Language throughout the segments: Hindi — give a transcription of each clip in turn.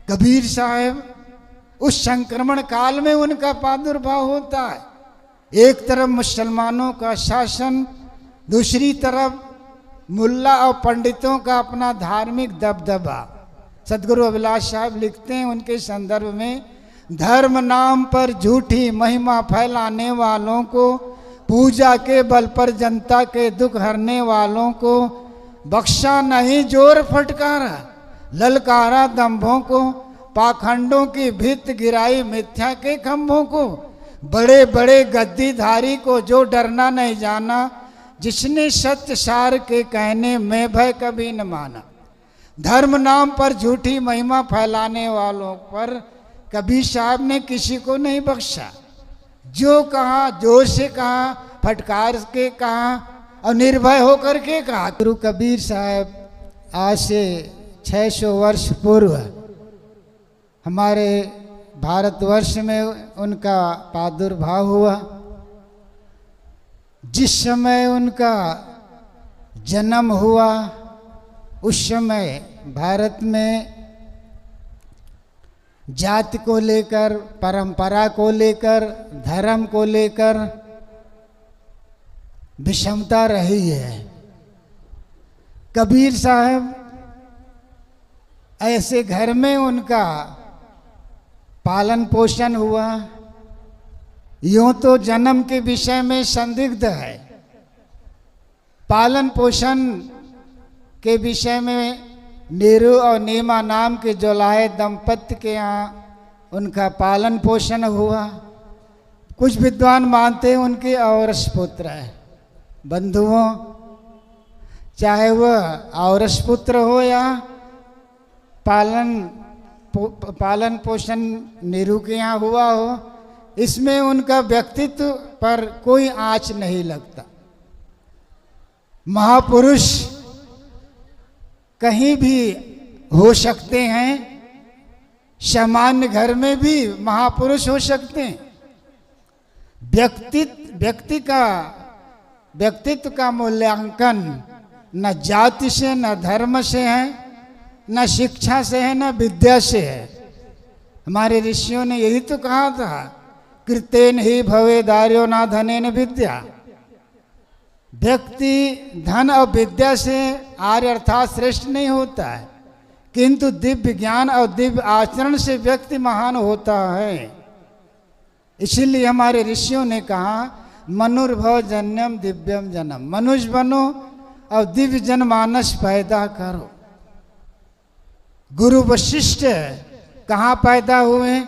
कबीर साहब उस संक्रमण काल में उनका प्रादुर्भाव होता है। एक तरफ मुसलमानों का शासन, दूसरी तरफ मुल्ला और पंडितों का अपना धार्मिक दबदबा। सदगुरु अभिलाष साहब लिखते हैं उनके संदर्भ में, धर्म नाम पर झूठी महिमा फैलाने वालों को, पूजा के बल पर जनता के दुख हरने वालों को बख्शा नहीं जोर फटकारा, ललकारा दंभों को, पाखंडों की भित्त गिराई मिथ्या के खंभों को, बड़े बड़े गद्दीधारी को जो डरना नहीं जाना, जिसने सत्य सार के कहने में भय कभी न माना। धर्म नाम पर झूठी महिमा फैलाने वालों पर कबीर साहब ने किसी को नहीं बख्शा। जो कहा, जोर से कहा, फटकार के कहा और निर्भय होकर के कहा। गुरु कबीर साहब आज से 600 वर्ष पूर्व हमारे भारतवर्ष में उनका प्रादुर्भाव हुआ। जिस समय उनका जन्म हुआ उस समय भारत में जाति को लेकर, परंपरा को लेकर, धर्म को लेकर विषमता रही है। कबीर साहब ऐसे घर में उनका पालन पोषण हुआ। यूं तो जन्म के विषय में संदिग्ध है, पालन पोषण के विषय में नीरू और नीमा नाम के जोलाए दंपत्ति के यहाँ उनका पालन पोषण हुआ। कुछ विद्वान मानते हैं उनके औरस पुत्र है। बंधुओं, चाहे वह औरस पुत्र हो या पालन पोषण नीरू के यहाँ हुआ हो, इसमें उनका व्यक्तित्व पर कोई आँच नहीं लगता। महापुरुष कहीं भी हो सकते हैं, सामान्य घर में भी महापुरुष हो सकते हैं। व्यक्तित्व का मूल्यांकन न जाति से, न धर्म से है, न शिक्षा से है, न विद्या से है। हमारे ऋषियों ने यही तो कहा था, कृतेन ही भवे दार्यो न धनेन विद्या। व्यक्ति धन और विद्या से आर्य अर्थात श्रेष्ठ नहीं होता है, किंतु दिव्य ज्ञान और दिव्य आचरण से व्यक्ति महान होता है। इसीलिए हमारे ऋषियों ने कहा, मनुर्भव जन्यम दिव्यम जन्म, मनुष्य बनो और दिव्य जनमानस पैदा करो। गुरु वशिष्ठ कहाँ पैदा हुए?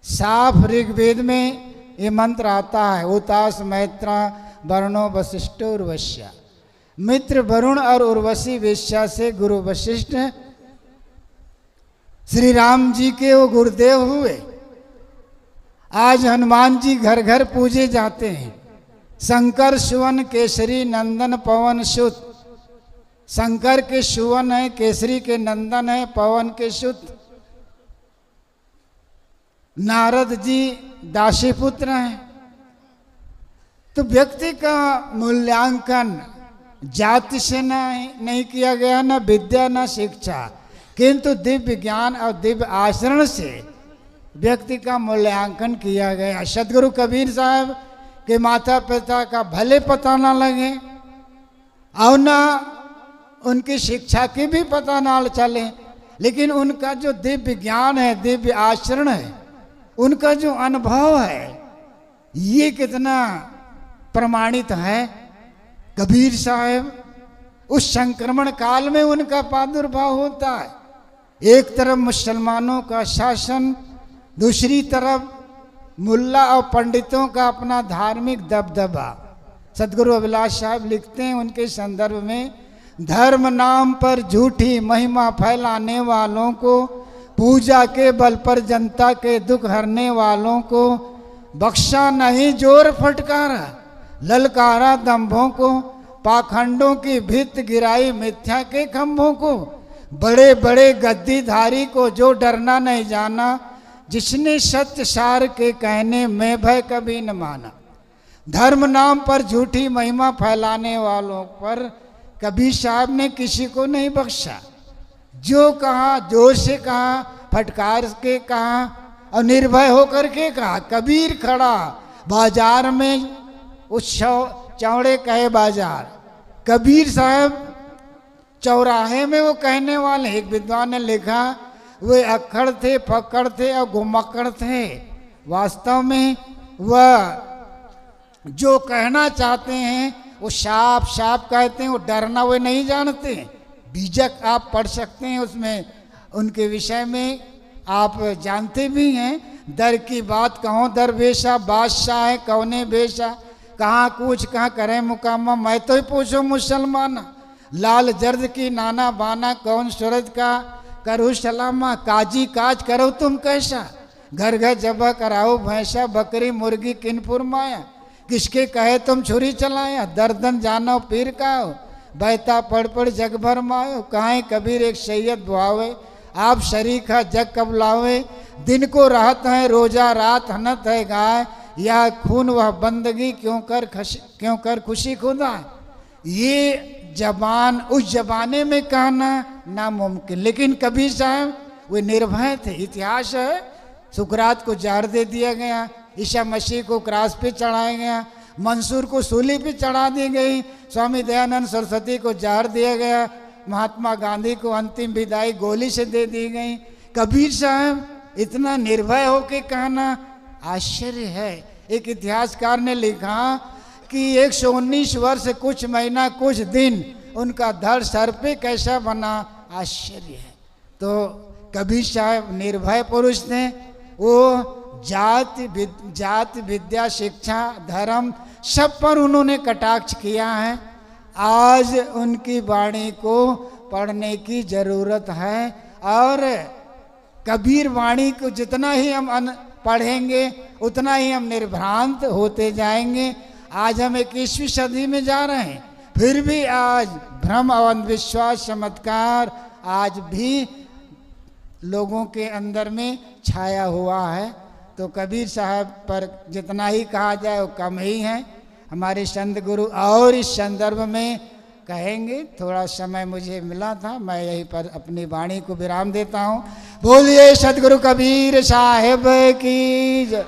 साफ ऋग्वेद में ये मंत्र आता है, उतास मैत्रा वरुणो वशिष्ठो उर्वश्या। मित्र वरुण और उर्वशी वेश्या से गुरु वशिष्ठ श्री राम जी के वो गुरुदेव हुए। आज हनुमान जी घर घर पूजे जाते हैं। शंकर सुवन केसरी नंदन पवन सुत। शंकर के सुवन है, केसरी के नंदन है, पवन के सुत। नारद जी दासी पुत्र हैं। तो व्यक्ति का मूल्यांकन जाति से नहीं किया गया, न विद्या न शिक्षा, किंतु दिव्य ज्ञान और दिव्य आचरण से व्यक्ति का मूल्यांकन किया गया। सदगुरु कबीर साहब के माता पिता का भले पता ना लगे और ना उनकी शिक्षा की भी पता ना चले, लेकिन उनका जो दिव्य ज्ञान है, दिव्य आचरण है, उनका जो अनुभव है, ये कितना प्रमाणित है। कबीर साहब उस संक्रमण काल में उनका प्रादुर्भाव होता है। एक तरफ मुसलमानों का शासन, दूसरी तरफ मुल्ला और पंडितों का अपना धार्मिक दबदबा। सदगुरु अभिलाष साहब लिखते हैं उनके संदर्भ में, धर्म नाम पर झूठी महिमा फैलाने वालों को, पूजा के बल पर जनता के दुख हरने वालों को बख्शा नहीं जोर फटकारा, ललकारा दंभों को, पाखंडों की भित्त गिराई मिथ्या के खंभों को, बड़े बड़े गद्दीधारी को जो डरना नहीं जाना, जिसने सत्य सार के कहने में भय कभी न माना। धर्म नाम पर झूठी महिमा फैलाने वालों पर कबीर साहब ने किसी को नहीं बख्शा। जो कहा, जोर से कहा, फटकार के कहा और निर्भय होकर के कहा। कबीर खड़ा बाजार में, उस चौड़े कहे बाजार, कबीर साहब चौराहे में वो कहने वाले। एक विद्वान ने लिखा, वे अक्खड़ थे, फक्कड़ थे और घुमक्कड़ थे। वास्तव में वह जो कहना चाहते हैं वो साफ साफ कहते हैं, वो डरना वे नहीं जानते। बीजक आप पढ़ सकते हैं उसमें, उनके विषय में आप जानते भी हैं। दर की बात कहो दरवेशा, बादशाह है कौने बेशा, कहाँ कूच कहाँ करे मुकामा, मैं तो ही पूछो मुसलमान, लाल जर्द की नाना बाना, कौन सूरज का करो सलामा, काजी काज करो तुम कैसा, घर घर जबा कराओ भैंसा, बकरी मुर्गी किन फुरमाया, किसके कहे तुम छुरी चलाया, दर्दन जानो पीर का हो, बहता पढ़ पढ़ जग भर मायो, कहाँ कबीर एक सैयद बुआवे, आप शरीका जग कब लावे, दिन को राहत है रोजा रात हनत है गाय, यह खून वह बंदगी क्यों कर खुशी खुदा। ये जबान उस जमाने में कहना नामुमकिन, लेकिन कबीर साहब वे निर्भय थे। इतिहास है, सुकरात को जार दे दिया गया, ईसा मसीह को क्रॉस पे चढ़ाया गया, मंसूर को सूली पे चढ़ा दी गई, स्वामी दयानंद सरस्वती को जार दिया गया, महात्मा गांधी को अंतिम विदाई गोली से दे दी गई। कबीर साहब इतना निर्भय होके कहना आश्चर्य है। एक इतिहासकार ने लिखा कि 119 वर्ष कुछ महीना कुछ दिन उनका धड़ सर पे कैसा बना, आश्चर्य है। तो कबीर साहब निर्भय पुरुष थे। वो जाति विद्या शिक्षा धर्म सब पर उन्होंने कटाक्ष किया है। आज उनकी वाणी को पढ़ने की जरूरत है, और कबीर वाणी को जितना ही हम पढ़ेंगे उतना ही हम निर्भ्रांत होते जाएंगे। आज हम 21वीं सदी में जा रहे हैं, फिर भी आज भ्रम और अंधविश्वास चमत्कार आज भी लोगों के अंदर में छाया हुआ है। तो कबीर साहब पर जितना ही कहा जाए वो कम ही है। हमारे संत गुरु और इस संदर्भ में कहेंगे। थोड़ा समय मुझे मिला था, मैं यहीं पर अपनी वाणी को विराम देता हूँ। बोलिए सतगुरु कबीर साहिब की जय।